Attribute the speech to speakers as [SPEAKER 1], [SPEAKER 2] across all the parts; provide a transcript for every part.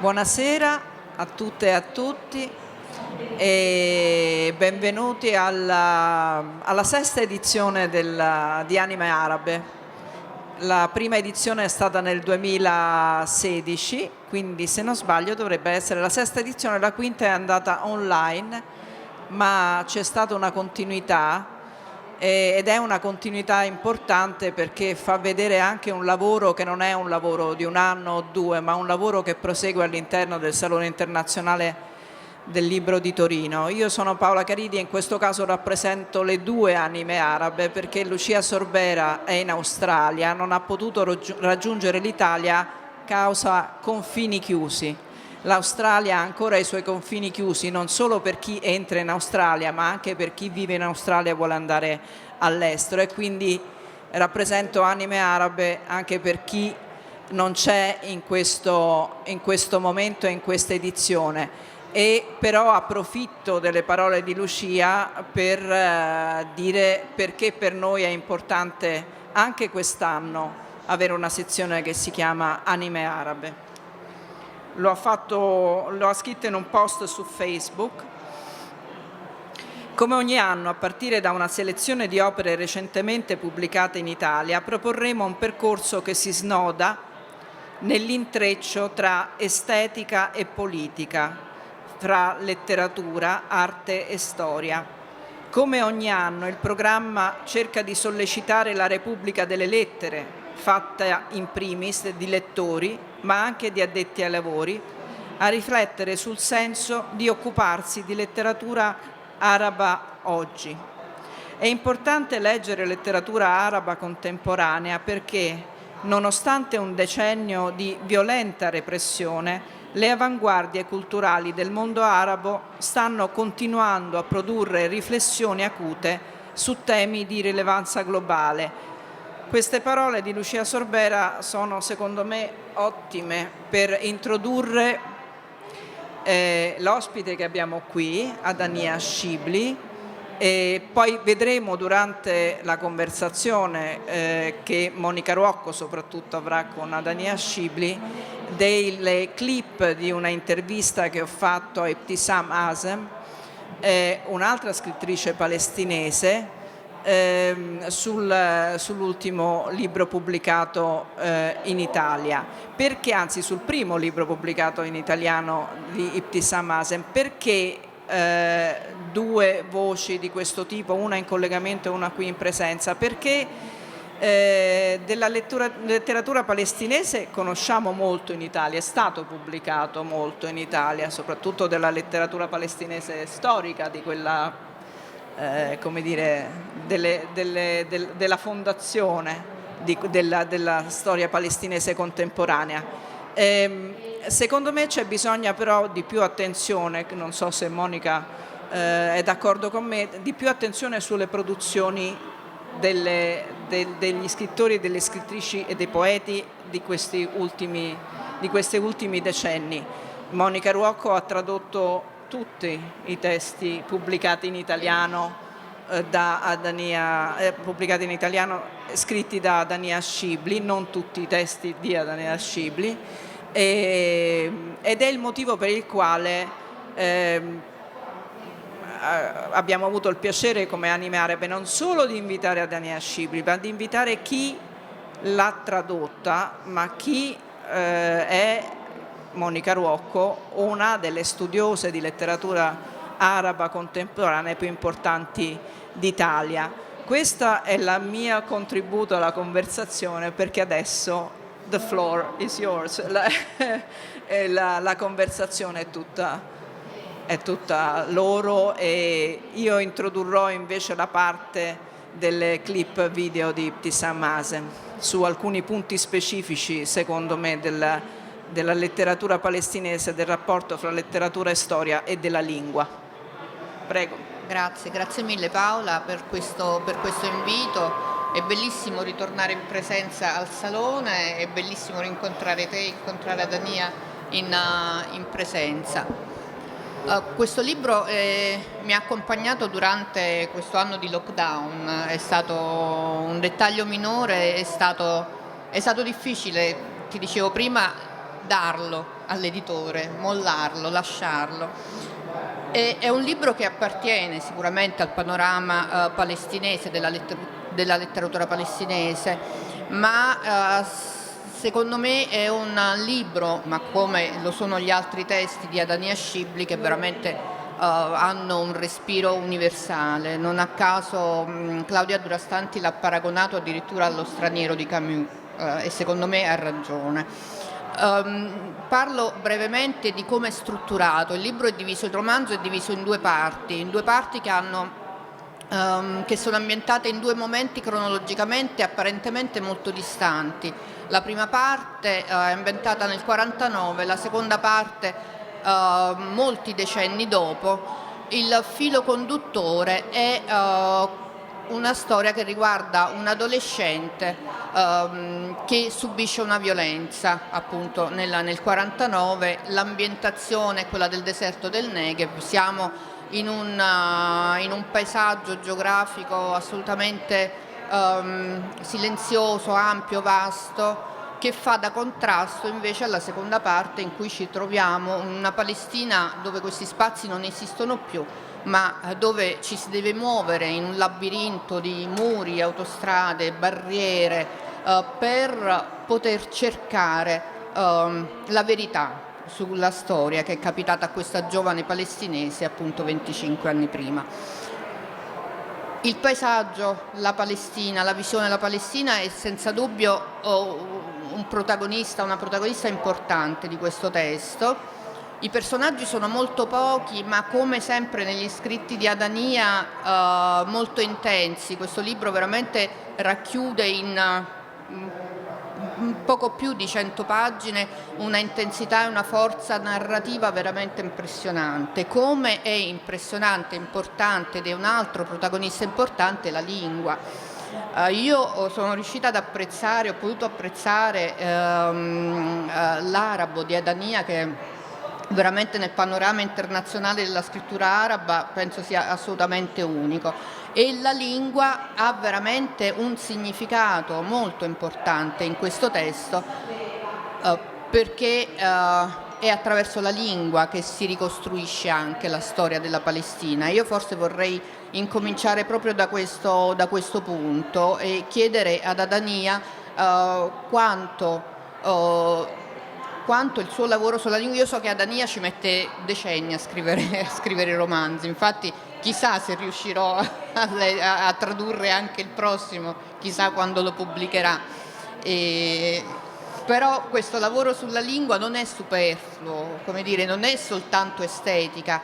[SPEAKER 1] Buonasera a tutte e a tutti e benvenuti alla sesta edizione di Anime Arabe. La prima edizione è stata nel 2016, quindi se non sbaglio dovrebbe essere la sesta edizione, la quinta è andata online, ma c'è stata una continuità ed è una continuità importante perché fa vedere anche un lavoro che non è un lavoro di un anno o due, ma un lavoro che prosegue all'interno del Salone Internazionale del Libro di Torino. Io sono Paola Caridi e in questo caso rappresento le due anime arabe perché Lucia Sorbera è in Australia, non ha potuto raggiungere l'Italia causa confini chiusi. L'Australia ha ancora i suoi confini chiusi non solo per chi entra in Australia ma anche per chi vive in Australia e vuole andare all'estero, e quindi rappresento Anime Arabe anche per chi non c'è in questo momento e in questa edizione. E però approfitto delle parole di Lucia per dire perché per noi è importante anche quest'anno avere una sezione che si chiama Anime Arabe. Lo ha scritto in un post su Facebook. Come ogni anno, a partire da una selezione di opere recentemente pubblicate in Italia, proporremo un percorso che si snoda nell'intreccio tra estetica e politica, tra letteratura, arte e storia. Come ogni anno, il programma cerca di sollecitare la Repubblica delle Lettere, fatta in primis di lettori, ma anche di addetti ai lavori, a riflettere sul senso di occuparsi di letteratura araba oggi. È importante leggere letteratura araba contemporanea perché, nonostante un decennio di violenta repressione, le avanguardie culturali del mondo arabo stanno continuando a produrre riflessioni acute su temi di rilevanza globale. Queste parole di Lucia Sorbera sono secondo me ottime per introdurre l'ospite che abbiamo qui, Adania Shibli, e poi vedremo durante la conversazione che Monica Ruocco soprattutto avrà con Adania Shibli delle clip di una intervista che ho fatto a Ibtisam Azem, un'altra scrittrice palestinese, sull'ultimo libro pubblicato in Italia, perché anzi sul primo libro pubblicato in italiano di Ibtisam Azem, perché due voci di questo tipo, una in collegamento e una qui in presenza, perché della letteratura palestinese conosciamo molto in Italia, è stato pubblicato molto in Italia, soprattutto della letteratura palestinese storica, di quella come dire, della fondazione della storia palestinese contemporanea. Secondo me c'è bisogno però di più attenzione, non so se Monica è d'accordo con me, di più attenzione sulle produzioni degli scrittori e delle scrittrici e dei poeti di questi ultimi decenni. Monica Ruocco ha tradotto tutti i testi pubblicati in italiano scritti da Adania Shibli, non tutti i testi di Adania Shibli, ed è il motivo per il quale abbiamo avuto il piacere come Anime Arabe non solo di invitare Adania Shibli, ma di invitare chi l'ha tradotta, ma chi è Monica Ruocco, una delle studiose di letteratura araba contemporanea più importanti d'Italia. Questo è il mio contributo alla conversazione, perché adesso the floor is yours. La conversazione è tutta loro e io introdurrò invece la parte delle clip video di Ibtisam Azem su alcuni punti specifici, secondo me, della letteratura palestinese, del rapporto fra letteratura e storia e della lingua. Prego.
[SPEAKER 2] Grazie mille Paola per questo invito. È bellissimo ritornare in presenza al Salone, è bellissimo rincontrare te, incontrare Adania in presenza. Questo libro mi ha accompagnato durante questo anno di lockdown, è stato un dettaglio minore, è stato difficile, ti dicevo prima, darlo all'editore, mollarlo, lasciarlo. È un libro che appartiene sicuramente al panorama palestinese, della letteratura palestinese, ma secondo me è un libro, ma come lo sono gli altri testi di Adania Shibli, che veramente hanno un respiro universale. Non a caso Claudia Durastanti l'ha paragonato addirittura allo Straniero di Camus, e secondo me ha ragione. Parlo brevemente di come è strutturato. Il libro è diviso, il romanzo è diviso in due parti che sono ambientate in due momenti cronologicamente apparentemente molto distanti. La prima parte è ambientata nel 49, la seconda parte molti decenni dopo. Il filo conduttore è una storia che riguarda un adolescente che subisce una violenza appunto nel 49. L'ambientazione è quella del deserto del Negev. Siamo in un paesaggio geografico assolutamente silenzioso, ampio, vasto, che fa da contrasto invece alla seconda parte, in cui ci troviamo in una Palestina dove questi spazi non esistono più, ma dove ci si deve muovere in un labirinto di muri, autostrade, barriere, per poter cercare la verità sulla storia che è capitata a questa giovane palestinese appunto 25 anni prima. Il paesaggio, la Palestina, la visione della Palestina è senza dubbio una protagonista importante di questo testo. I personaggi sono molto pochi, ma come sempre negli scritti di Adania molto intensi. Questo libro veramente racchiude in poco più di 100 pagine una intensità e una forza narrativa veramente impressionante. Come è impressionante, importante, ed è un altro protagonista importante, la lingua. Io sono riuscita ad apprezzare, ho potuto apprezzare l'arabo di Adania, che veramente nel panorama internazionale della scrittura araba penso sia assolutamente unico, e la lingua ha veramente un significato molto importante in questo testo, perché è attraverso la lingua che si ricostruisce anche la storia della Palestina. Io forse vorrei incominciare proprio da questo punto e chiedere ad Adania quanto il suo lavoro sulla lingua. Io so che Adania ci mette decenni a scrivere romanzi, infatti chissà se riuscirò a tradurre anche il prossimo, chissà quando lo pubblicherà. Però questo lavoro sulla lingua non è superfluo, come dire, non è soltanto estetica,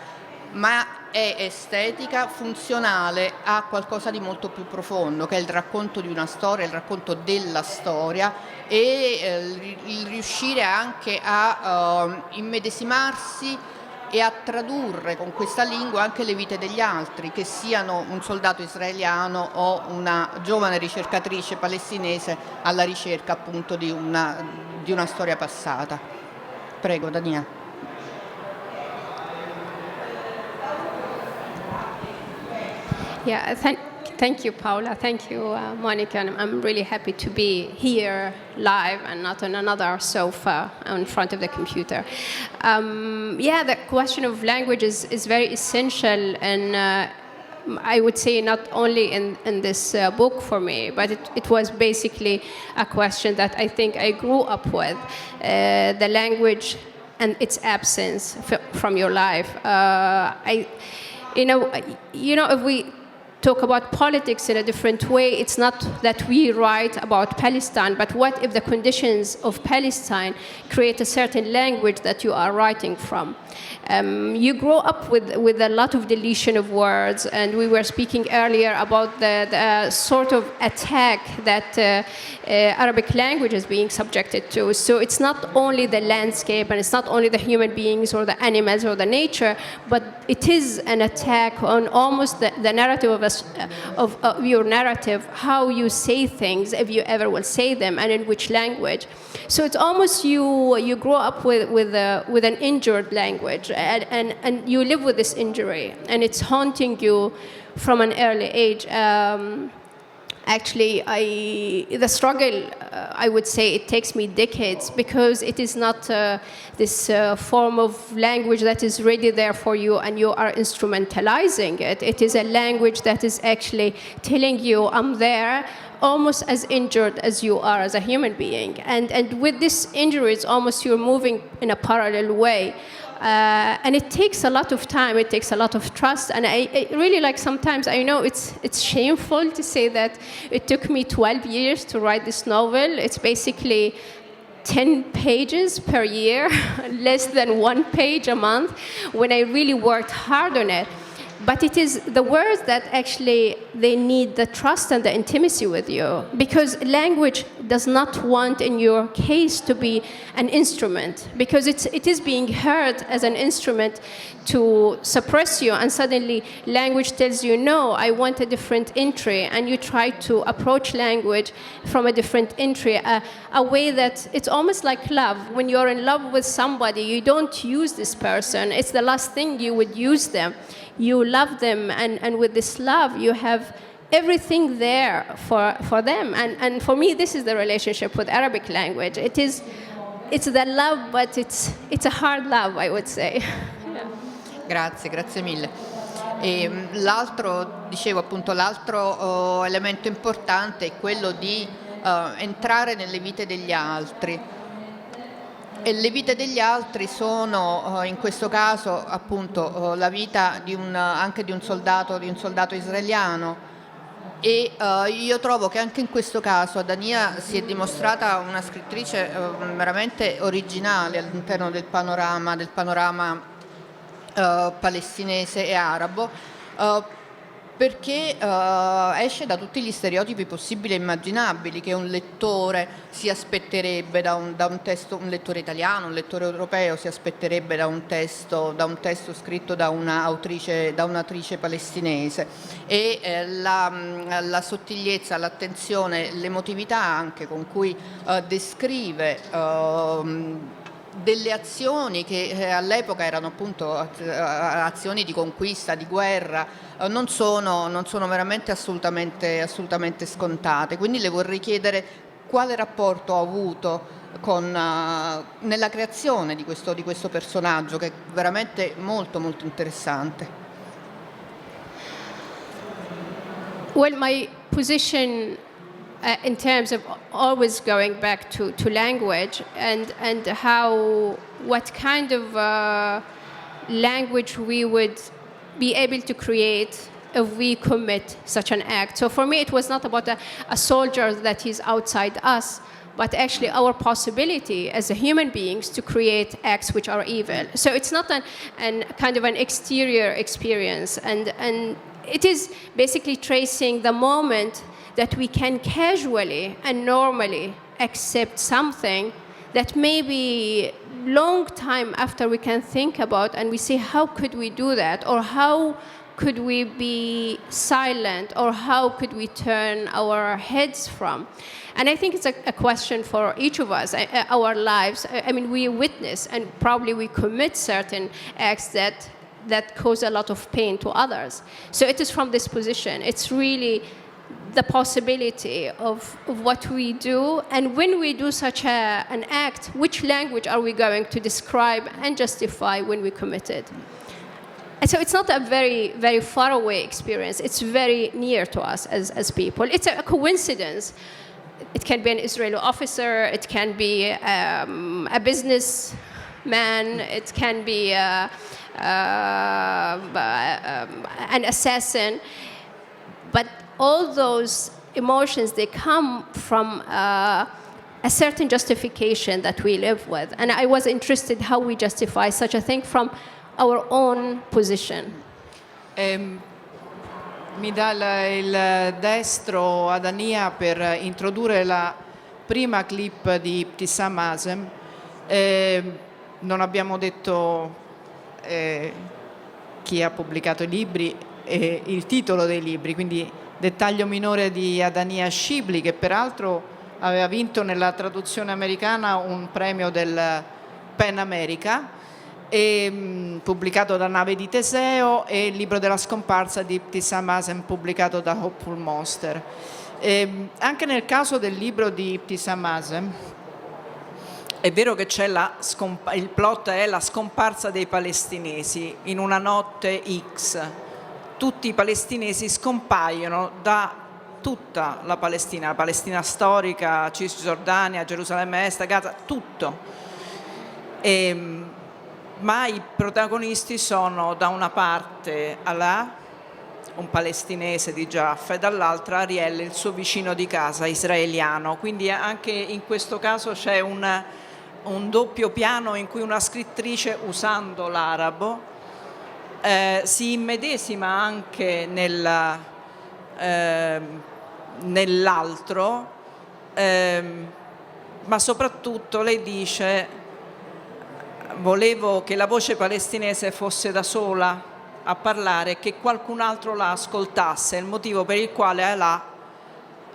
[SPEAKER 2] ma è estetica funzionale a qualcosa di molto più profondo, che è il racconto di una storia, il racconto della storia, e il riuscire anche a immedesimarsi e a tradurre con questa lingua anche le vite degli altri, che siano un soldato israeliano o una giovane ricercatrice palestinese alla ricerca appunto di una storia passata. Prego, Dania.
[SPEAKER 3] Yeah, thank you, Paola. Thank you, Monica. And I'm really happy to be here live and not on another sofa in front of the computer. Yeah, the question of language is very essential, and I would say not only in this book for me, but it was basically a question that I think I grew up with, the language and its absence from your life. If we talk about politics in a different way, it's not that we write about Palestine, but what if the conditions of Palestine create a certain language that you are writing from? You grow up with a lot of deletion of words, and we were speaking earlier about the sort of attack that Arabic language is being subjected to. So it's not only the landscape, and it's not only the human beings or the animals or the nature, but it is an attack on almost the narrative of your narrative, how you say things, if you ever will say them, and in which language. So it's almost you grow up with an injured language, and you live with this injury, and it's haunting you from an early age. Actually, the struggle I would say it takes me decades, because it is not this form of language that is ready there for you and you are instrumentalizing it. It is a language that is actually telling you, I'm there, almost as injured as you are as a human being. And with this injury, it's almost you're moving in a parallel way. And it takes a lot of time, it takes a lot of trust, and I really like, sometimes I know it's shameful to say that it took me 12 years to write this novel. It's basically 10 pages per year, less than 1 page a month, when I really worked hard on it. But it is the words that actually, they need the trust and the intimacy with you, because language does not want, in your case, to be an instrument, because it is being heard as an instrument to suppress you, and suddenly language tells you, no, I want a different entry, and you try to approach language from a different entry, a way that it's almost like love. When you're in love with somebody, you don't use this person. It's the last thing you would use them. You love them, and with this love, you have everything there for them. And for me, this is the relationship with Arabic language. It's the love, but it's a hard love, I would say.
[SPEAKER 2] Grazie mille. L'altro elemento importante è quello di entrare nelle vite degli altri. E le vite degli altri sono, in questo caso, appunto, la vita anche di un soldato israeliano. E io trovo che anche in questo caso Adania si è dimostrata una scrittrice veramente originale all'interno del panorama palestinese e arabo, perché esce da tutti gli stereotipi possibili e immaginabili che un lettore si aspetterebbe da un testo, un lettore italiano, un lettore europeo si aspetterebbe da un testo scritto da un'autrice palestinese. E la sottigliezza, l'attenzione, l'emotività anche con cui descrive delle azioni che all'epoca erano appunto azioni di conquista, di guerra, non sono veramente assolutamente scontate. Quindi le vorrei chiedere quale rapporto ha avuto nella creazione di questo personaggio, che è veramente molto molto interessante.
[SPEAKER 3] Well, my position in terms of always going back to language and what kind of language we would be able to create if we commit such an act. So for me, it was not about a soldier that is outside us, but actually our possibility as human beings to create acts which are evil. So it's not an kind of an exterior experience, and it is basically tracing the moment that we can casually and normally accept something that maybe long time after we can think about, and we say, how could we do that? Or how could we be silent? Or how could we turn our heads from? And I think it's a question for each of us, our lives. I mean, we witness and probably we commit certain acts that cause a lot of pain to others. So it is from this position. It's really the possibility of what we do, and when we do such an act, which language are we going to describe and justify when we commit it? And so it's not a very, very far away experience. It's very near to us as people. It's a coincidence. It can be an Israeli officer. It can be a businessman. It can be an assassin. But all those emotions, they come from a certain justification that we live with. And I was interested how we justify such a thing from our own position.
[SPEAKER 1] Mi dà il destro Adania per introdurre la prima clip di Ibtisam Azem. Non abbiamo detto chi ha pubblicato i libri e il titolo dei libri, quindi Dettaglio minore di Adania Shibli, che peraltro aveva vinto nella traduzione americana un premio del PEN America, pubblicato da Nave di Teseo, e il Libro della scomparsa di Ibtisam Azem, pubblicato da Hopefulmonster. Anche nel caso del libro di Ibtisam Azem è vero che c'è il plot è la scomparsa dei palestinesi in una notte X. Tutti i palestinesi scompaiono da tutta la Palestina storica, Cisgiordania, Gerusalemme Est, Gaza, tutto. Ma i protagonisti sono da una parte Alaa, un palestinese di Jaffa, e dall'altra Ariel, il suo vicino di casa israeliano. Quindi anche in questo caso c'è un doppio piano in cui una scrittrice, usando l'arabo, si immedesima anche nell'altro, ma soprattutto lei dice: volevo che la voce palestinese fosse da sola a parlare e che qualcun altro la ascoltasse, il motivo per il quale Alaa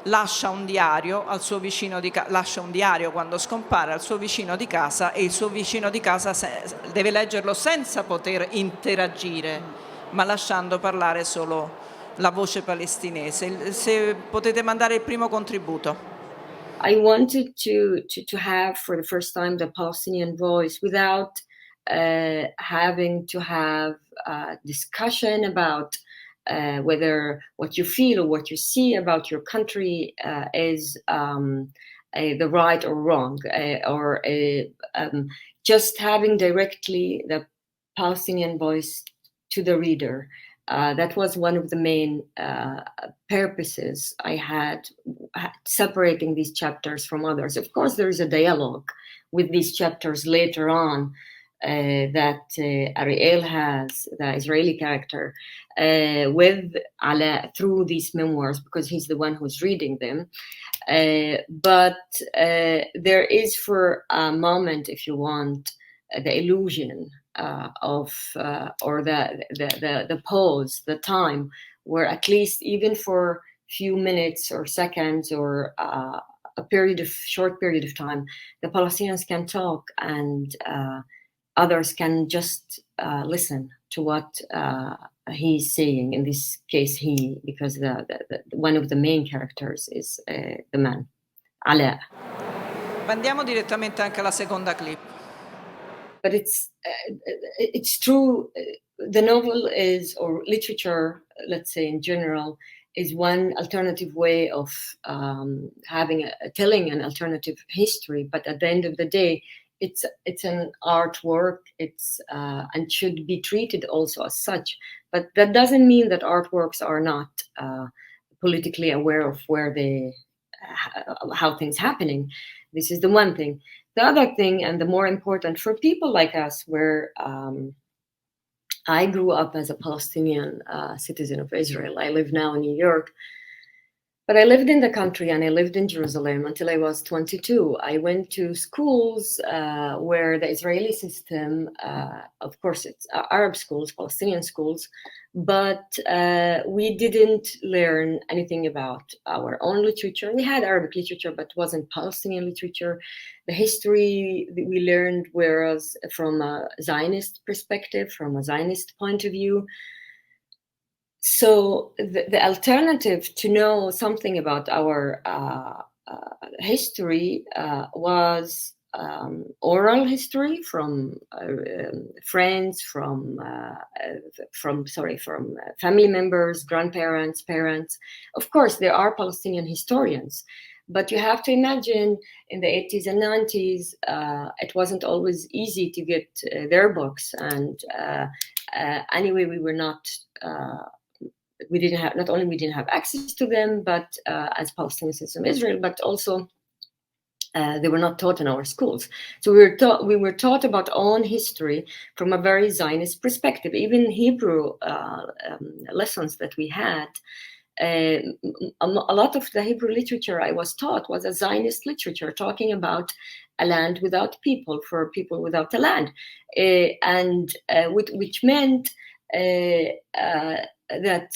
[SPEAKER 1] lascia un diario al suo vicino di casa, lascia un diario quando scompare al suo vicino di casa, e il suo vicino di casa deve leggerlo senza poter interagire, ma lasciando parlare solo la voce palestinese. Se potete mandare il primo contributo.
[SPEAKER 4] I wanted to have for the first time the Palestinian voice without having to have a discussion about whether what you feel or what you see about your country is the right or wrong, or just having directly the Palestinian voice to the reader. That was one of the main purposes I had, separating these chapters from others. Of course, there is a dialogue with these chapters later on that Ariel has, the Israeli character, with Ala through these memoirs, because he's the one who's reading them. But there is, for a moment, if you want, the illusion of or the pause, the time, where at least even for few minutes or seconds or a short period of time, the Palestinians can talk and others can just listen to what he's saying. In this case, he, because the one of the main characters is the man, Ala.
[SPEAKER 1] Andiamo direttamente anche alla seconda clip.
[SPEAKER 4] But it's true. The novel is, or literature, let's say in general, is one alternative way of telling an alternative history. But at the end of the day, it's an artwork. It's and should be treated also as such. But that doesn't mean that artworks are not politically aware of where how things happening. This is the one thing. The other thing, and the more important for people like us, where I grew up as a Palestinian citizen of Israel. I live now in New York, but I lived in the country and I lived in Jerusalem until I was 22. I went to schools where the Israeli system, of course, it's Arab schools, Palestinian schools, but we didn't learn anything about our own literature. We had Arabic literature, but it wasn't Palestinian literature. The history that we learned was from a Zionist perspective, from a Zionist point of view. So the alternative to know something about our history was oral history from friends, from family members, grandparents, parents. Of course, there are Palestinian historians, but you have to imagine in the 80s and 90s, it wasn't always easy to get their books, and anyway, we were not. We didn't have, not only we didn't have access to them, but as Palestinian citizens of Israel, but also they were not taught in our schools. So we were taught about own history from a very Zionist perspective. Even Hebrew lessons that we had, a lot of the Hebrew literature I was taught was a Zionist literature, talking about a land without people, for people without a land, and which meant that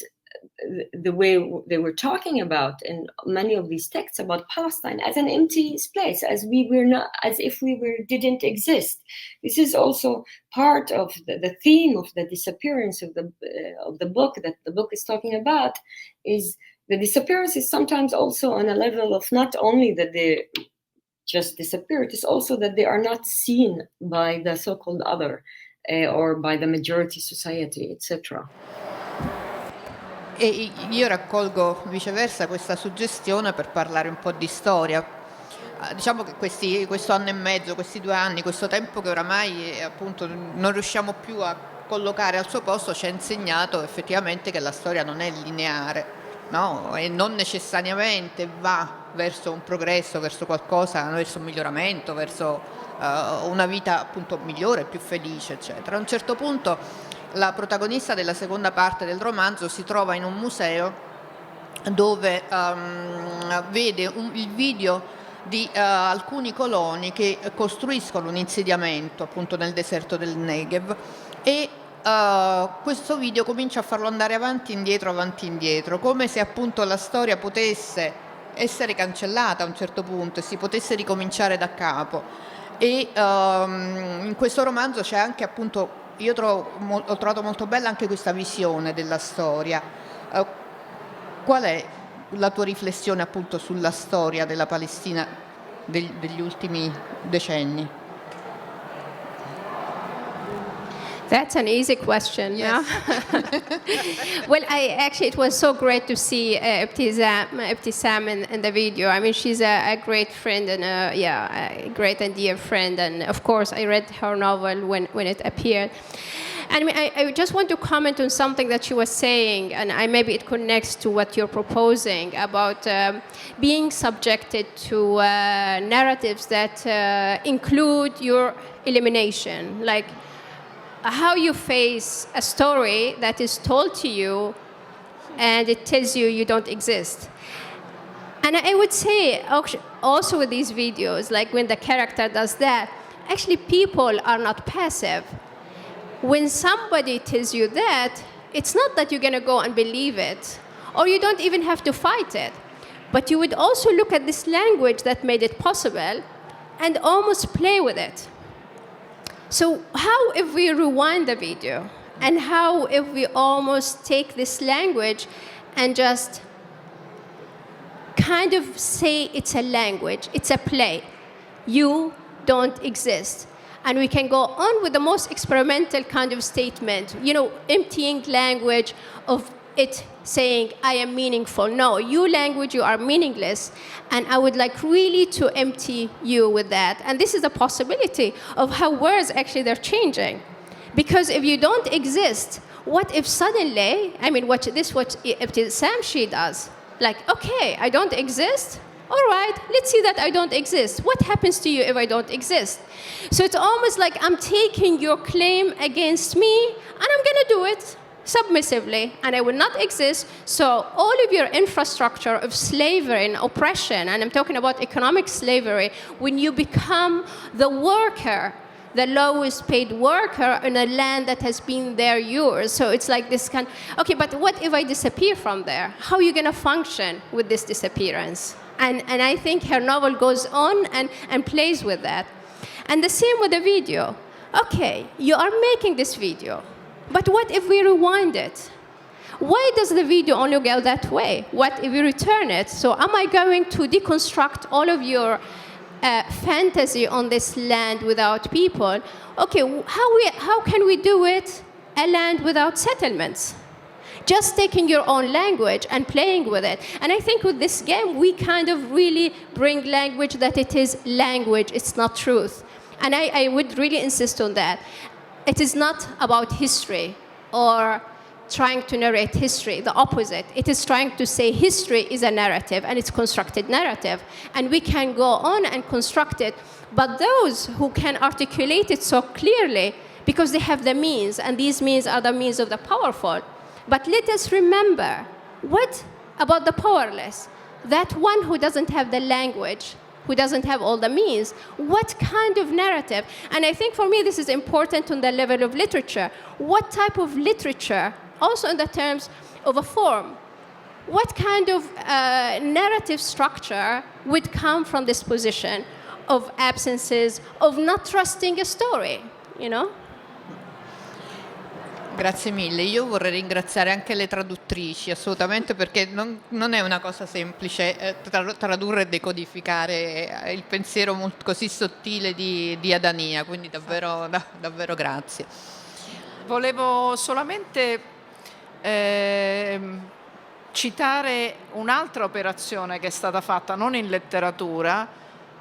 [SPEAKER 4] the way they were talking about in many of these texts about Palestine as an empty place, as if we didn't exist. This is also part of the theme of the disappearance of the book that the book is talking about. Is the disappearance is sometimes also on a level of not only that they just disappear, it is also that they are not seen by the so-called other or by the majority society, etc.
[SPEAKER 2] E io raccolgo viceversa questa suggestione per parlare un po' di storia. Diciamo che questo anno e mezzo, questi 2 anni, questo tempo che oramai appunto non riusciamo più a collocare al suo posto, ci ha insegnato effettivamente che la storia non è lineare, no? E non necessariamente va verso un progresso, verso qualcosa, verso un miglioramento, verso una vita appunto migliore, più felice, eccetera. A un certo punto la protagonista della seconda parte del romanzo si trova in un museo dove vede il video di alcuni coloni che costruiscono un insediamento appunto nel deserto del Negev e questo video comincia a farlo andare avanti e indietro, come se appunto la storia potesse essere cancellata a un certo punto e si potesse ricominciare da capo. E in questo romanzo c'è anche appunto, io ho trovato molto bella anche questa visione della storia. Qual è la tua riflessione appunto sulla storia della Palestina degli ultimi decenni?
[SPEAKER 3] That's an easy question.
[SPEAKER 2] Yes.
[SPEAKER 3] No? Well, it was so great to see Ibtisam in the video. I mean, she's a great friend and a great and dear friend. And of course, I read her novel when it appeared. And I mean, I just want to comment on something that she was saying, and maybe it connects to what you're proposing about being subjected to narratives that include your elimination, like how you face a story that is told to you and it tells you don't exist. And I would say also with these videos, like when the character does that, actually people are not passive. When somebody tells you that, it's not that you're going to go and believe it, or you don't even have to fight it. But you would also look at this language that made it possible and almost play with it. So how if we rewind the video? And how if we almost take this language and just kind of say it's a language, it's a play. You don't exist. And we can go on with the most experimental kind of statement, emptying language of it saying, I am meaningful. No, you language, you are meaningless. And I would like really to empty you with that. And this is a possibility of how words actually they're changing. Because if you don't exist, what if suddenly, what Ibtisam she does? Like, okay, I don't exist. All right, let's see that I don't exist. What happens to you if I don't exist? So it's almost like I'm taking your claim against me, and I'm going to do it submissively, and I will not exist. So all of your infrastructure of slavery and oppression, and I'm talking about economic slavery, when you become the worker, the lowest paid worker in a land that has been there yours. So it's like this okay, but what if I disappear from there? How are you going to function with this disappearance? And I think her novel goes on and plays with that. And the same with the video. Okay, you are making this video, but what if we rewind it? Why does the video only go that way? What if we return it? So am I going to deconstruct all of your fantasy on this land without people? Okay, how can we do it, a land without settlements? Just taking your own language and playing with it. And I think with this game, we kind of really bring language that it is language, it's not truth. And I would really insist on that. It is not about history or trying to narrate history, the opposite. It is trying to say history is a narrative, and it's constructed narrative. And we can go on and construct it. But those who can articulate it so clearly, because they have the means, and these means are the means of the powerful. But let us remember, what about the powerless? That one who doesn't have the language, who doesn't have all the means, what kind of narrative? And I think for me this is important on the level of literature. What type of literature, also in the terms of a form, what kind of narrative structure would come from this position of absences, of not trusting a story, you know?
[SPEAKER 2] Grazie mille, io vorrei ringraziare anche le traduttrici, assolutamente, perché non è una cosa semplice tradurre e decodificare il pensiero così sottile di Adania, quindi davvero, davvero grazie.
[SPEAKER 1] Volevo solamente citare un'altra operazione che è stata fatta non in letteratura,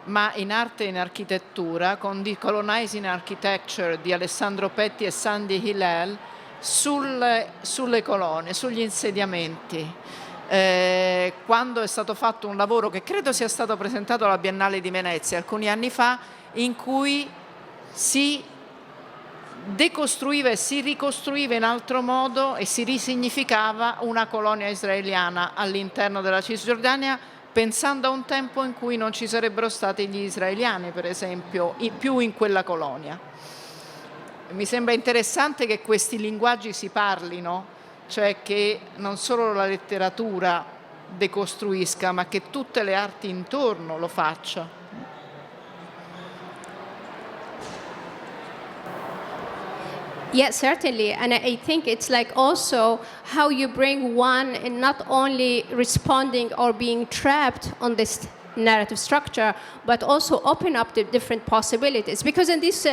[SPEAKER 1] ma in arte e in architettura, con Decolonizing Architecture di Alessandro Petti e Sandy Hillel, sulle colonie, sugli insediamenti, quando è stato fatto un lavoro che credo sia stato presentato alla Biennale di Venezia alcuni anni fa, in cui si decostruiva e si ricostruiva in altro modo e si risignificava una colonia israeliana all'interno della Cisgiordania, pensando a un tempo in cui non ci sarebbero stati gli israeliani, per esempio, più in quella colonia. Mi sembra interessante che questi linguaggi si parlino, cioè che non solo la letteratura decostruisca, ma che tutte le arti intorno lo faccia.
[SPEAKER 3] Yeah, certainly. And I think it's like also how you bring one and not only responding or being trapped on this narrative structure, but also open up the different possibilities. Because in this,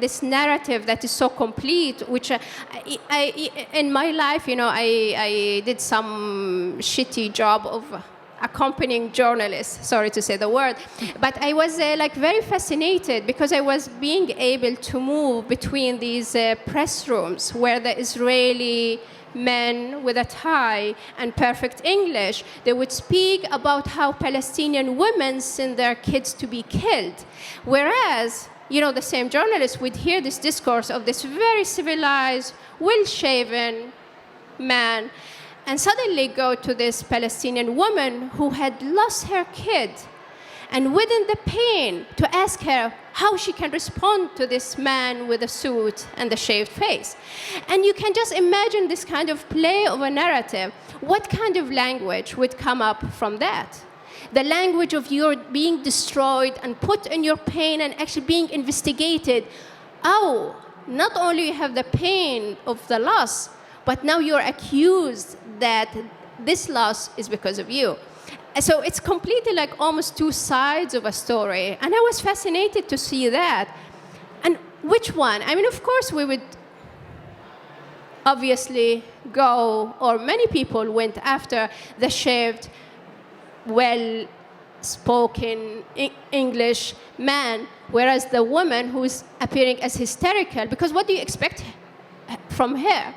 [SPEAKER 3] this narrative that is so complete, which I in my life, I did some shitty job of accompanying journalists, sorry to say the word, but I was very fascinated because I was being able to move between these press rooms where the Israeli men with a tie and perfect English, they would speak about how Palestinian women send their kids to be killed. Whereas, the same journalists would hear this discourse of this very civilized, well-shaven man and suddenly go to this Palestinian woman who had lost her kid, and within the pain to ask her how she can respond to this man with a suit and the shaved face. And you can just imagine this kind of play of a narrative. What kind of language would come up from that? The language of your being destroyed and put in your pain and actually being investigated. Oh, not only you have the pain of the loss, but now you're accused that this loss is because of you. So it's completely like almost two sides of a story. And I was fascinated to see that. And which one? I mean, of course, we would obviously go, or many people went after the shaved, well-spoken English man, whereas the woman who's appearing as hysterical, because what do you expect from her?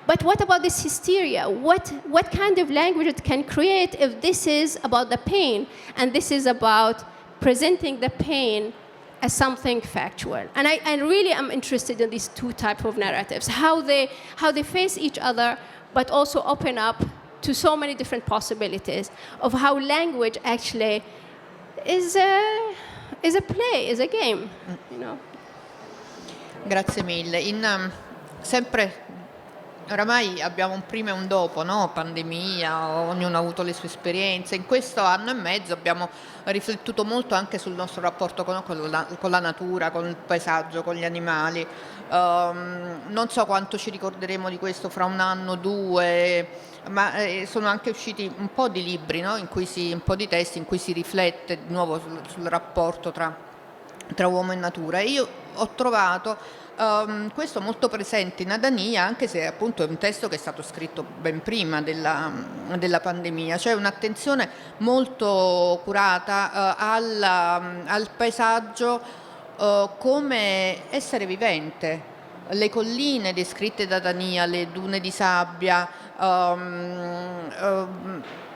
[SPEAKER 3] But what about this hysteria? What kind of language it can create if this is about the pain and this is about presenting the pain as something factual? And I really am interested in these two types of narratives, how they face each other, but also open up to so many different possibilities of how language actually is a play, is a game.
[SPEAKER 2] Grazie mille. Sempre oramai abbiamo un prima e un dopo, no? Pandemia, ognuno ha avuto le sue esperienze. In questo anno e mezzo abbiamo riflettuto molto anche sul nostro rapporto con la natura, con il paesaggio, con gli animali. Non so quanto ci ricorderemo di questo fra un anno, due, ma sono anche usciti un po' di libri, no? Un po' di testi in cui si riflette di nuovo sul rapporto tra uomo e natura. E io ho trovato questo molto presente in Adania, anche se appunto è un testo che è stato scritto ben prima della pandemia. C'è un'attenzione molto curata al paesaggio come essere vivente. Le colline descritte da Adania, le dune di sabbia,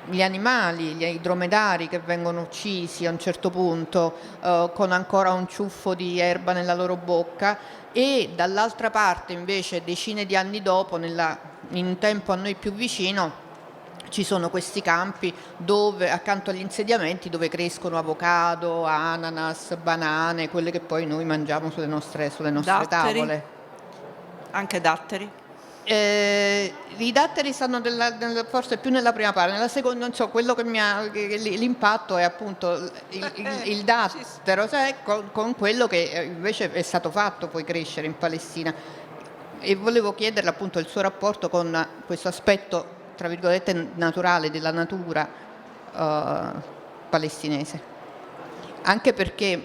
[SPEAKER 2] gli animali, i dromedari che vengono uccisi a un certo punto con ancora un ciuffo di erba nella loro bocca, e dall'altra parte invece decine di anni dopo, in un tempo a noi più vicino, ci sono questi campi dove accanto agli insediamenti dove crescono avocado, ananas, banane, quelle che poi noi mangiamo sulle nostre
[SPEAKER 1] datteri,
[SPEAKER 2] tavole.
[SPEAKER 1] anche datteri.
[SPEAKER 2] I datteri stanno forse più nella prima parte, nella seconda non so, quello che l'impatto è appunto il dattero, cioè, con quello che invece è stato fatto poi crescere in Palestina. E volevo chiederle appunto il suo rapporto con questo aspetto, tra virgolette, naturale della natura palestinese. Anche perché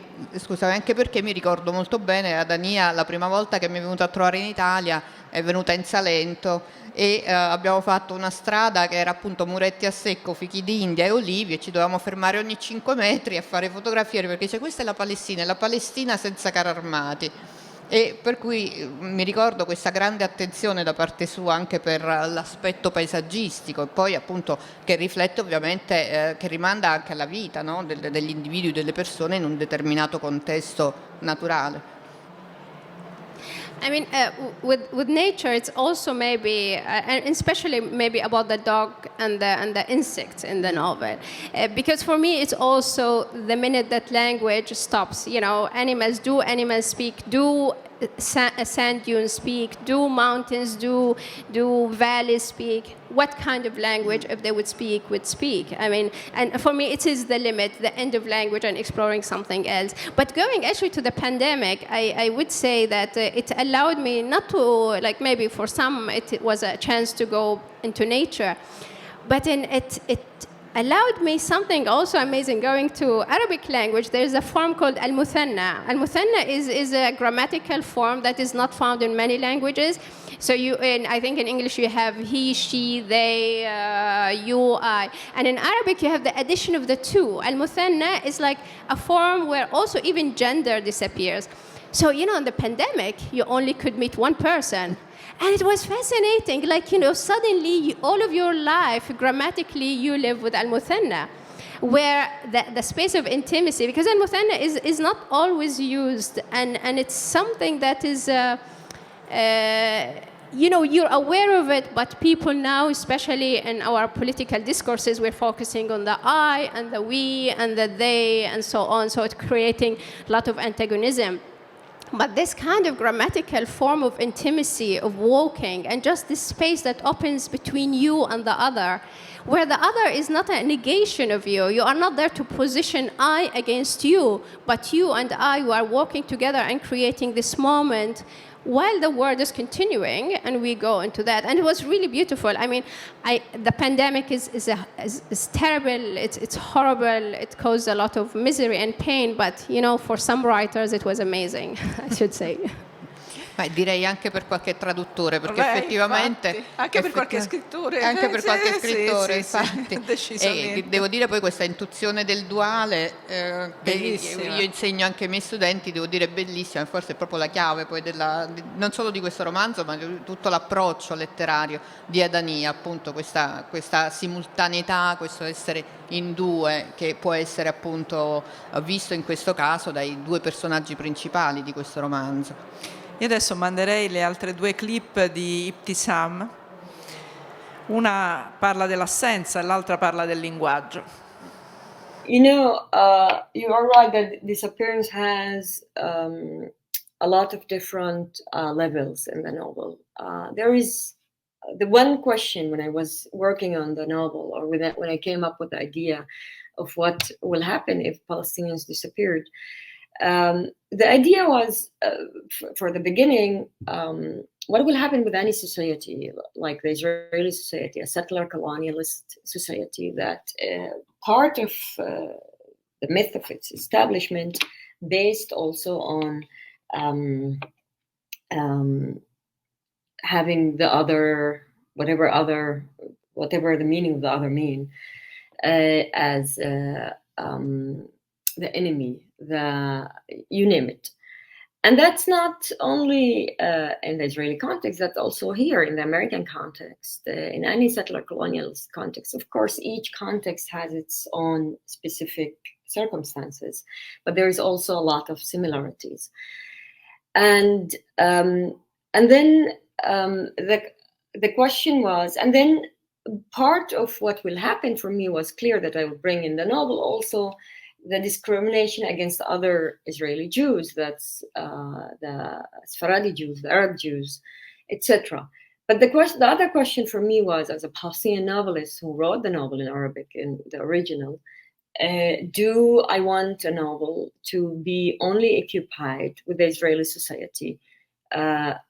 [SPEAKER 2] mi ricordo molto bene Adania, la prima volta che mi è venuta a trovare in Italia, è venuta in Salento e abbiamo fatto una strada che era appunto muretti a secco, fichi d'India e olivi, e ci dovevamo fermare ogni 5 metri a fare fotografie, perché dice questa è la Palestina senza carri armati. E per cui mi ricordo questa grande attenzione da parte sua anche per l'aspetto paesaggistico, e poi appunto che riflette ovviamente, che rimanda anche alla vita, no? degli individui, delle persone in un determinato contesto naturale.
[SPEAKER 3] I mean, with nature, it's also maybe, and especially maybe about the dog and the insects in the novel, because for me it's also the minute that language stops. You know, animals speak? Do sand dunes speak? Do mountains? Do valleys speak? What kind of language, if they would speak? I mean, and for me, it is the limit, the end of language, and exploring something else. But going actually to the pandemic, I would say that it allowed me not to, like maybe for some, it was a chance to go into nature, but it allowed me something also amazing. Going to Arabic language, there's a form called al-muthanna. Al-muthanna is a grammatical form that is not found in many languages. So I think in English you have he, she, they, you, I. And in Arabic you have the addition of the two. Al-muthanna is like a form where also even gender disappears. So, in the pandemic, you only could meet one person. And it was fascinating. Like, suddenly all of your life, grammatically, you live with al-muthanna, where the space of intimacy, because al-muthanna is not always used. And it's something that is, you're aware of it, but people now, especially in our political discourses, we're focusing on the I and the we and the they and so on. So it's creating a lot of antagonism. But this kind of grammatical form of intimacy, of walking, and just this space that opens between you and the other, where the other is not a negation of you. You are not there to position I against you, but you and I, you are walking together and creating this moment while the world is continuing, and we go into that. And it was really beautiful. I mean, the pandemic is terrible, it's horrible, it caused a lot of misery and pain, but, for some writers it was amazing, I should say.
[SPEAKER 2] Direi anche per qualche traduttore, perché effettivamente
[SPEAKER 1] infatti, anche per qualche scrittore,
[SPEAKER 2] anche per qualche scrittore,
[SPEAKER 1] infatti.
[SPEAKER 2] E devo dire poi questa intuizione del duale, che io insegno anche ai miei studenti, devo dire bellissima, forse è proprio la chiave poi non solo di questo romanzo, ma di tutto l'approccio letterario di Adania, appunto questa simultaneità, questo essere in due, che può essere appunto visto in questo caso dai due personaggi principali di questo romanzo.
[SPEAKER 1] Io adesso manderei le altre due clip di Ibtisam. Una parla dell'assenza e l'altra parla del linguaggio.
[SPEAKER 4] You are right that disappearance has a lot of different levels in the novel. There is the one question when I was working on the novel, or when I came up with the idea of what will happen if Palestinians disappeared. The idea was, for the beginning, what will happen with any society, like the Israeli society, a settler colonialist society, that part of the myth of its establishment based also on having the other, whatever the meaning of the other mean, as the enemy, you name it. And that's not only in the Israeli context, that's also here in the American context, in any settler colonialist context. Of course, each context has its own specific circumstances, but there is also a lot of similarities. And then the question was, and then part of what will happen for me was clear that I would bring in the novel also the discrimination against other Israeli Jews, that's the Sephardi Jews, the Arab Jews, etc. But the other question for me was, as a Palestinian novelist who wrote the novel in Arabic, in the original, do I want a novel to be only occupied with the Israeli society,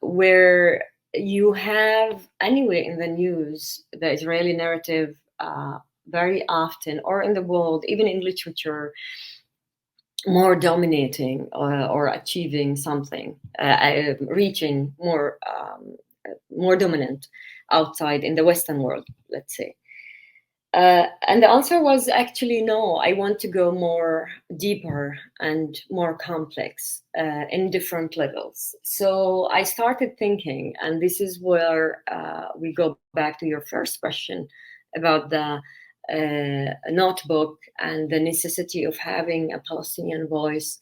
[SPEAKER 4] where you have, anyway, in the news, the Israeli narrative very often, or in the world, even in literature, more dominating or achieving something, reaching more dominant outside in the Western world, let's say. And the answer was actually no. I want to go more deeper and more complex in different levels. So I started thinking, and this is where we go back to your first question about the notebook and the necessity of having a Palestinian voice.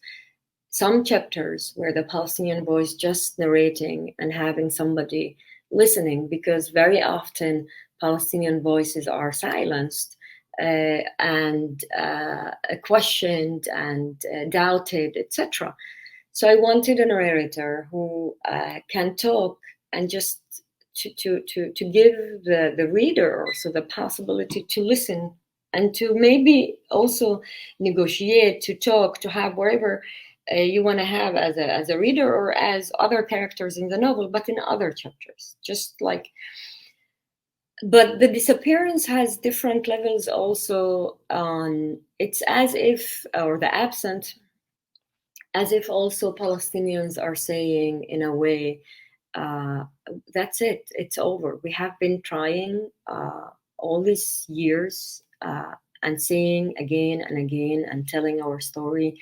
[SPEAKER 4] Some chapters where the Palestinian voice just narrating and having somebody listening, because very often Palestinian voices are silenced and questioned and doubted, etc. So I wanted a narrator who can talk and just to give the reader also the possibility to listen and to maybe also negotiate, to talk, to have wherever you want to have as a reader or as other characters in the novel, but in other chapters, just like. But the disappearance has different levels also on, it's as if, or the absent, as if also Palestinians are saying in a way, that's it, it's over. We have been trying all these years and saying again and again and telling our story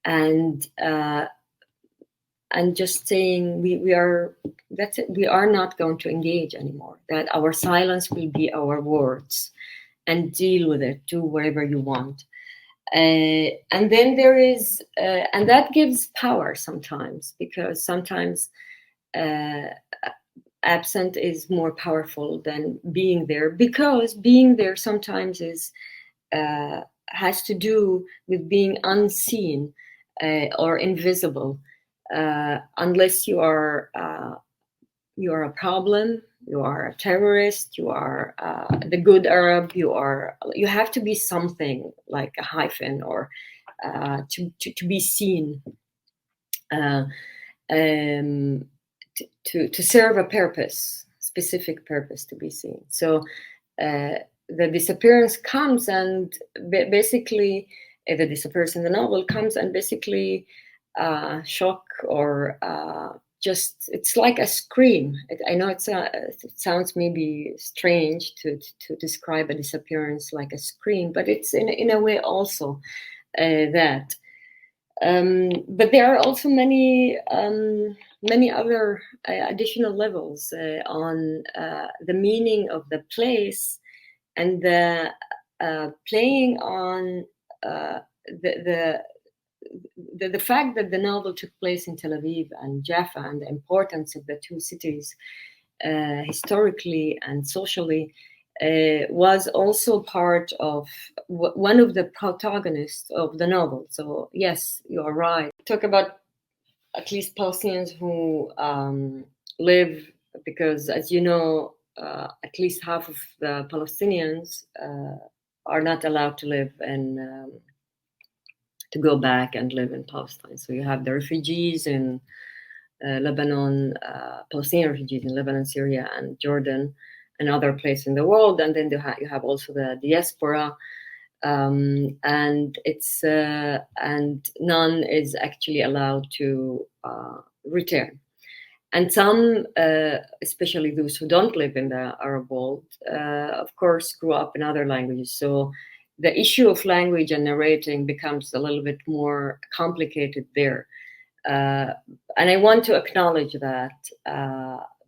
[SPEAKER 4] and just saying we are, that's it, we are not going to engage anymore, that our silence will be our words, and deal with it, do wherever you want. And then there is, and that gives power sometimes, because sometimes absent is more powerful than being there, because being there sometimes is has to do with being unseen or invisible. Unless you are a problem, you are a terrorist, you are the good Arab, you have to be something like a hyphen or to be seen, to serve a purpose, specific purpose, to be seen. So the disappearance comes, and basically the disappearance in the novel comes and basically shock or just, it's like a scream. I know it sounds maybe strange to describe a disappearance like a scream, but it's in a way also that. But there are also many other additional levels on the meaning of the place and the playing on the fact that the novel took place in Tel Aviv and Jaffa, and the importance of the two cities historically and socially was also part of one of the protagonists of the novel. So yes, you are right. Talk about at least Palestinians who live, because as you know, at least half of the Palestinians are not allowed to live in to go back and live in Palestine. So you have the refugees in Lebanon, Palestinian refugees in Lebanon, Syria, and Jordan, and other places in the world. And then you have also the diaspora, and it's and none is actually allowed to return. And some, especially those who don't live in the Arab world, of course, grew up in other languages. So the issue of language and narrating becomes a little bit more complicated there. And I want to acknowledge that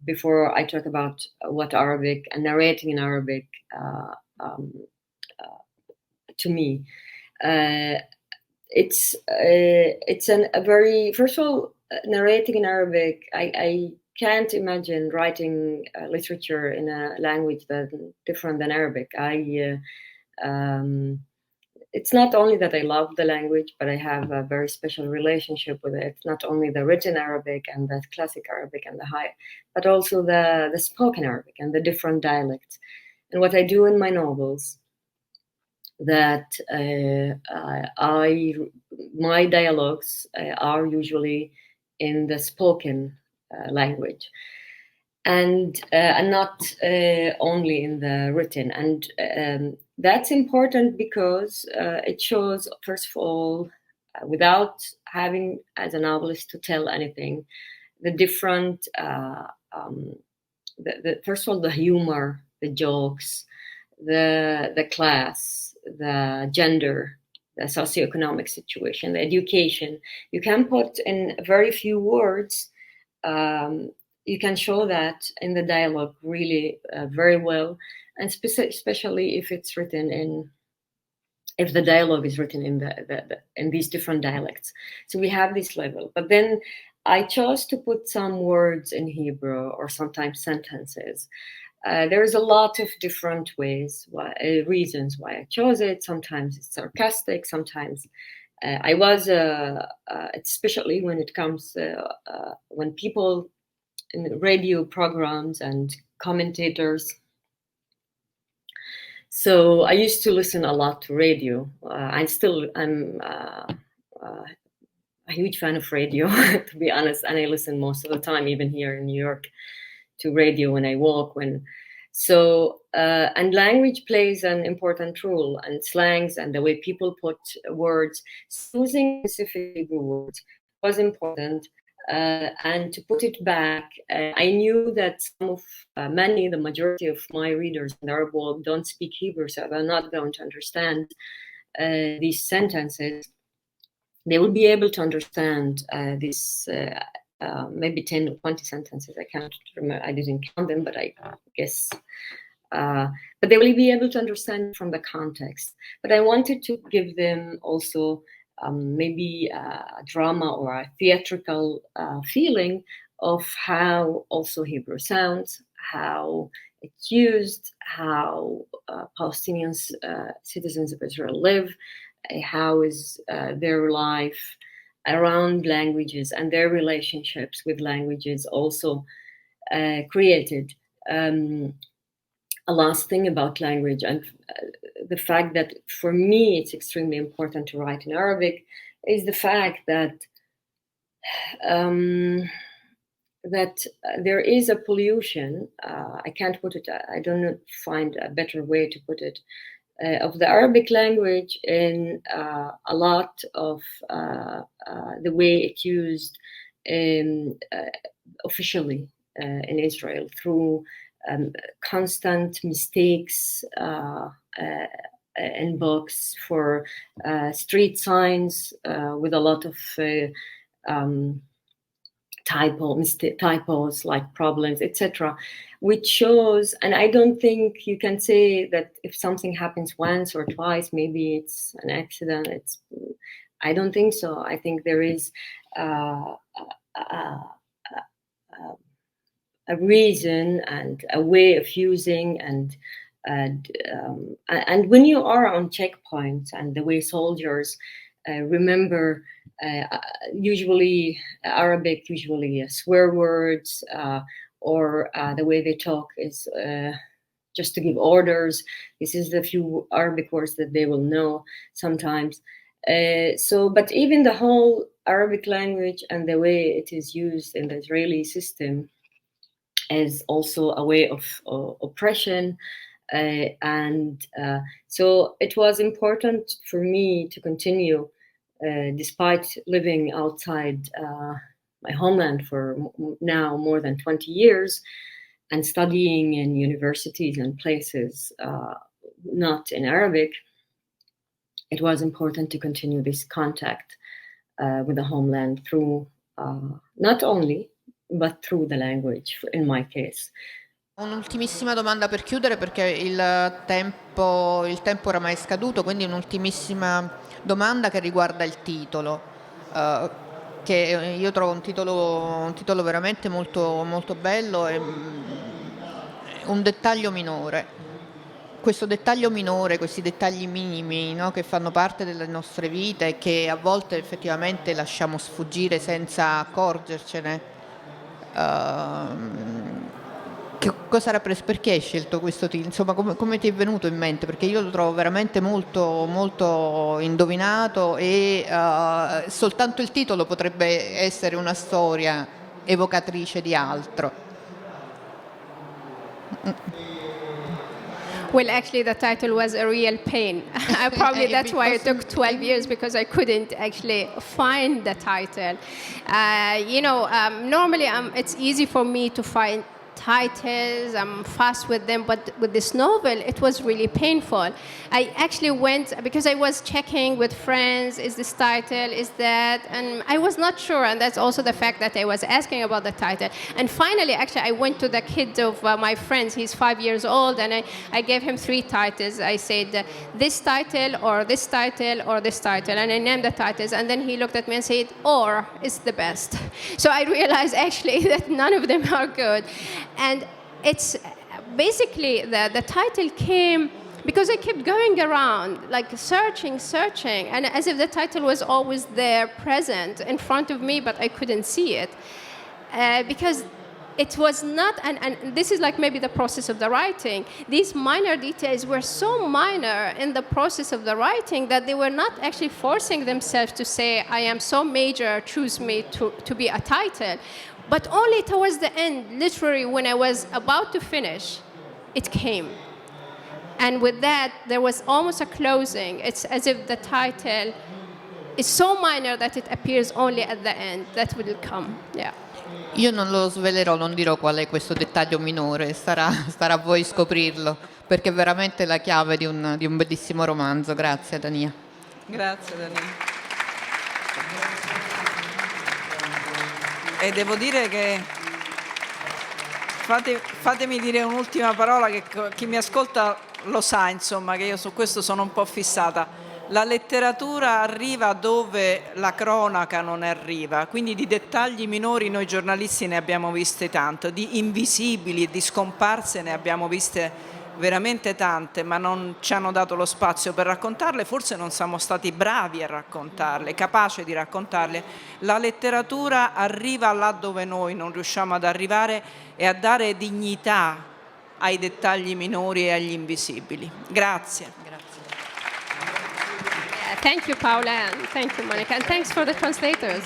[SPEAKER 4] before I talk about what Arabic and narrating in Arabic to me. It's a very, first of all, narrating in Arabic, I can't imagine writing literature in a language that's different than Arabic. it's not only that I love the language, but I have a very special relationship with it. It's not only the written Arabic and the classic Arabic and the high, but also the spoken Arabic and the different dialects. And what I do in my novels, that my dialogues are usually in the spoken language, and not only in the written. And that's important because it shows, first of all, without having as a novelist to tell anything, the different, first of all, the humor, the jokes, the class, the gender, the socioeconomic situation, the education. You can put in very few words. You can show that in the dialogue really very well, and especially if it's written if the dialogue is written in these different dialects. So we have this level. But then I chose to put some words in Hebrew or sometimes sentences. There's a lot of different reasons why I chose it. Sometimes it's sarcastic. Sometimes I was, especially when it comes when people in radio programs and commentators. So I used to listen a lot to radio. I'm a huge fan of radio, to be honest, and I listen most of the time, even here in New York, to radio when I walk. And language plays an important role, and slangs and the way people put words, using specific Hebrew words was important. And to put it back, I knew that the majority of my readers in the Arab world don't speak Hebrew, so they're not going to understand these sentences. They will be able to understand this maybe 10 or 20 sentences. I can't remember, I didn't count them, but I guess. But they will be able to understand from the context. But I wanted to give them also maybe a drama or a theatrical feeling of how also Hebrew sounds, how it's used, how Palestinians, citizens of Israel live, how is their life around languages and their relationships with languages also created. A last thing about language, and the fact that for me it's extremely important to write in Arabic, is the fact that there is a pollution. I can't put it. I don't find a better way to put it. Of the Arabic language in a lot of the way it's used officially in Israel, through constant mistakes in books, for street signs with a lot of typos, like problems, etc., which shows, and I don't think you can say that if something happens once or twice, maybe it's an accident. I don't think so. I think there is a reason and a way of using, and when you are on checkpoints, and the way soldiers remember, usually Arabic, usually swear words, or the way they talk is just to give orders. This is the few Arabic words that they will know sometimes. But even the whole Arabic language and the way it is used in the Israeli system is also a way of oppression. So it was important for me to continue, despite living outside my homeland for now more than 20 years, and studying in universities and places not in Arabic. It was important to continue this contact with the homeland through not only, but through the language, in my case.
[SPEAKER 2] Un'ultimissima domanda per chiudere, perché il tempo oramai è scaduto, quindi un'ultimissima domanda che riguarda il titolo, che io trovo un titolo veramente molto, molto bello, e un dettaglio minore. questo dettaglio minore, questi dettagli minimi, no, che fanno parte delle nostre vite e che a volte effettivamente lasciamo sfuggire senza accorgercene. Perché hai scelto questo titolo? Insomma, come ti è venuto in mente? Perché io lo trovo veramente molto, molto indovinato e soltanto il titolo potrebbe essere una storia evocatrice di altro.
[SPEAKER 3] Well, actually, the title was a real pain. Probably that's why it took 12 years, because I couldn't actually find the title. Normally it's easy for me to find titles, I'm fast with them, but with this novel, it was really painful. I actually went, because I was checking with friends, is this title, is that, and I was not sure, and that's also the fact that I was asking about the title. And finally, actually, I went to the kid of my friends, he's 5 years old, and I gave him 3 titles. I said, this title, or this title, or this title, and I named the titles, and then he looked at me and said, or is the best. So I realized actually that none of them are good. And it's basically the title came because I kept going around, like searching, and as if the title was always there, present in front of me, but I couldn't see it. Because it was not, and this is like maybe the process of the writing, these minor details were so minor in the process of the writing that they were not actually forcing themselves to say, I am so major, choose me to be a title. But only towards the end, literally when I was about to finish, it came. And with that, there was almost a closing. It's as if the title is so minor that it appears only at the end. That will come, yeah.
[SPEAKER 2] Io non lo svelerò, non dirò qual è questo dettaglio minore, starà a voi scoprirlo, perché è veramente la chiave di un bellissimo romanzo. Grazie, Adania.
[SPEAKER 1] Grazie, Adania. E devo dire che fatemi dire un'ultima parola, che chi mi ascolta lo sa, insomma, che io su questo sono un po' fissata. La letteratura arriva dove la cronaca non arriva, quindi di dettagli minori noi giornalisti ne abbiamo viste tante, di invisibili e di scomparse ne abbiamo viste veramente tante, ma non ci hanno dato lo spazio per raccontarle, forse non siamo stati bravi a raccontarle, capaci di raccontarle. La letteratura arriva là dove noi non riusciamo ad arrivare e a dare dignità ai dettagli minori e agli invisibili. Grazie.
[SPEAKER 3] Thank you, Paola, and thank you, Monica, and thanks for the translators.